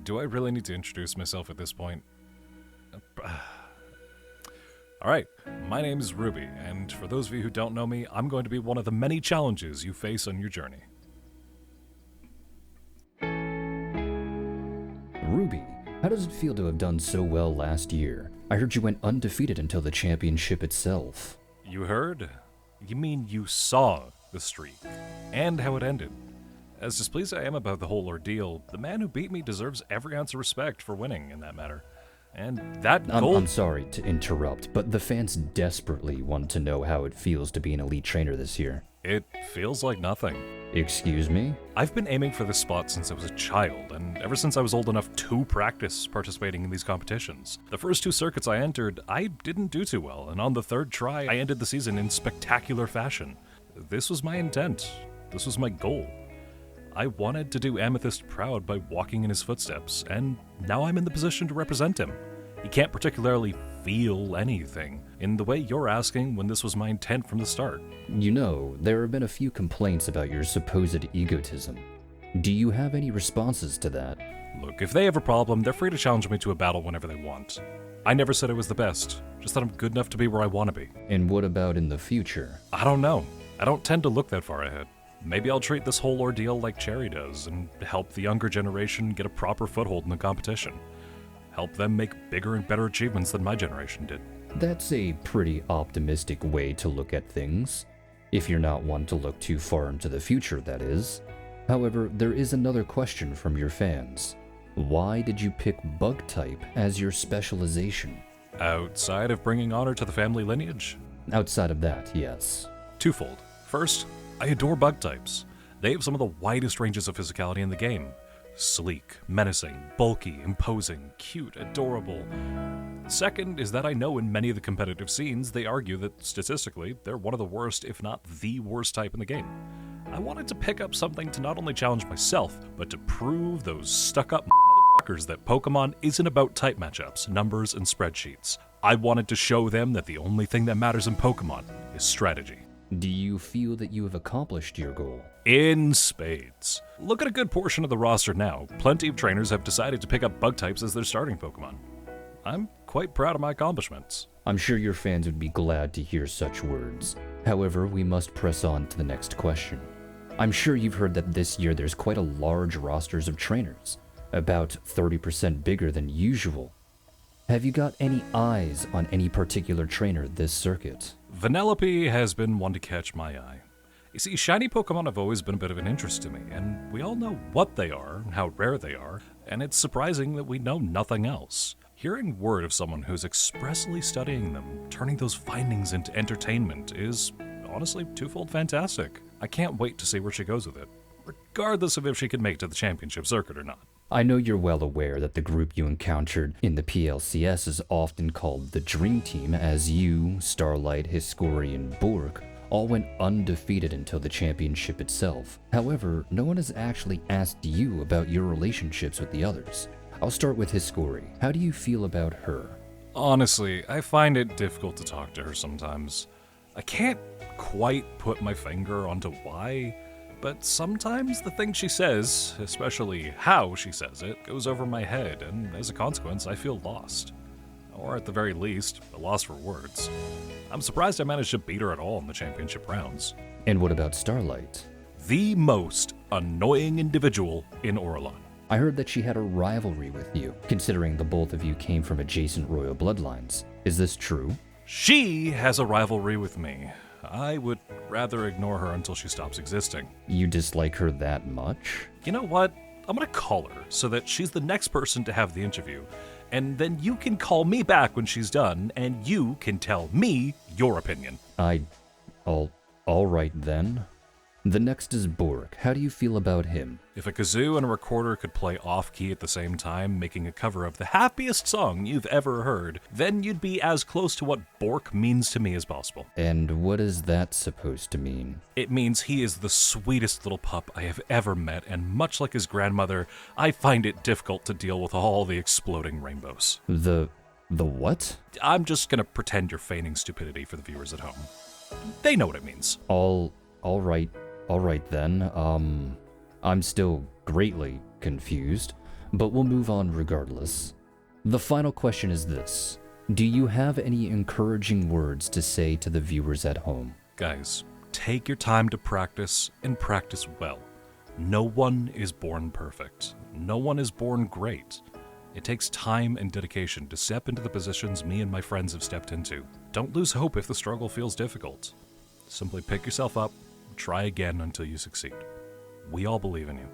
Do I really need to introduce myself at this point? Alright, my name is Ruby, and for those of you who don't know me, I'm going to be one of the many challenges you face on your journey. Ruby, how does it feel to have done so well last year? I heard you went undefeated until the championship itself. You heard? You mean you saw the streak, and how it ended. As displeased I am about the whole ordeal, the man who beat me deserves every ounce of respect for winning in that matter. And that gold... I'm sorry to interrupt, but the fans desperately want to know how it feels to be an elite trainer this year. It feels like nothing. Excuse me? I've been aiming for this spot since I was a child, and ever since I was old enough to practice participating in these competitions. The first 2 circuits I entered, I didn't do too well, and on the 3rd try, I ended the season in spectacular fashion. This was my intent. This was my goal. I wanted to do Amethyst proud by walking in his footsteps, and now I'm in the position to represent him. He can't particularly feel anything, in the way you're asking when this was my intent from the start. You know, there have been a few complaints about your supposed egotism. Do you have any responses to that? Look, if they have a problem, they're free to challenge me to a battle whenever they want. I never said I was the best, just that I'm good enough to be where I want to be. And what about in the future? I don't know. I don't tend to look that far ahead. Maybe I'll treat this whole ordeal like Cherry does, and help the younger generation get a proper foothold in the competition. Help them make bigger and better achievements than my generation did. That's a pretty optimistic way to look at things. If you're not one to look too far into the future, that is. However, there is another question from your fans. Why did you pick bug type as your specialization? Outside of bringing honor to the family lineage? Outside of that, yes. Twofold. First, I adore bug types. They have some of the widest ranges of physicality in the game. Sleek, menacing, bulky, imposing, cute, adorable. Second is that I know in many of the competitive scenes they argue that statistically they're one of the worst, if not the worst type in the game. I wanted to pick up something to not only challenge myself, but to prove those stuck-up motherfuckers that Pokemon isn't about type matchups, numbers, and spreadsheets. I wanted to show them that the only thing that matters in Pokemon is strategy. Do you feel that you have accomplished your goal? In spades. Look at a good portion of the roster now. Plenty of trainers have decided to pick up bug types as their starting Pokemon. I'm quite proud of my accomplishments. I'm sure your fans would be glad to hear such words. However, we must press on to the next question. I'm sure you've heard that this year there's quite a large rosters of trainers, about 30% bigger than usual. Have you got any eyes on any particular trainer this circuit? Vanellope has been one to catch my eye. You see, shiny Pokemon have always been a bit of an interest to me, and we all know what they are and how rare they are, and it's surprising that we know nothing else. Hearing word of someone who's expressly studying them, turning those findings into entertainment, is honestly twofold fantastic. I can't wait to see where she goes with it, regardless of if she can make it to the championship circuit or not. I know you're well aware that the group you encountered in the PLCS is often called the Dream Team, as you, Starlight, Hiscory, and Bork all went undefeated until the championship itself. However, no one has actually asked you about your relationships with the others. I'll start with Hiscory. How do you feel about her? Honestly, I find it difficult to talk to her sometimes. I can't quite put my finger onto why, but sometimes the thing she says, especially how she says it, goes over my head, and as a consequence, I feel lost. Or at the very least, a loss for words. I'm surprised I managed to beat her at all in the championship rounds. And what about Starlight? The most annoying individual in Auralon. I heard that she had a rivalry with you, considering the both of you came from adjacent royal bloodlines. Is this true? She has a rivalry with me. I would rather ignore her until she stops existing. You dislike her that much? You know what? I'm gonna call her so that she's the next person to have the interview, and then you can call me back when she's done, and you can tell me your opinion. All right then. The next is Bork. How do you feel about him? If a kazoo and a recorder could play off-key at the same time, making a cover of the happiest song you've ever heard, then you'd be as close to what Bork means to me as possible. And what is that supposed to mean? It means he is the sweetest little pup I have ever met, and much like his grandmother, I find it difficult to deal with all the exploding rainbows. The what? I'm just gonna pretend you're feigning stupidity for the viewers at home. They know what it means. All right then. I'm still greatly confused. but we'll move on regardless. The final question is this. Do you have any encouraging words to say to the viewers at home? Guys, take your time to practice and practice well. No one is born perfect. No one is born great. It takes time and dedication to step into the positions me and my friends have stepped into. Don't lose hope if the struggle feels difficult. Simply pick yourself up, try again until you succeed. We all believe in you.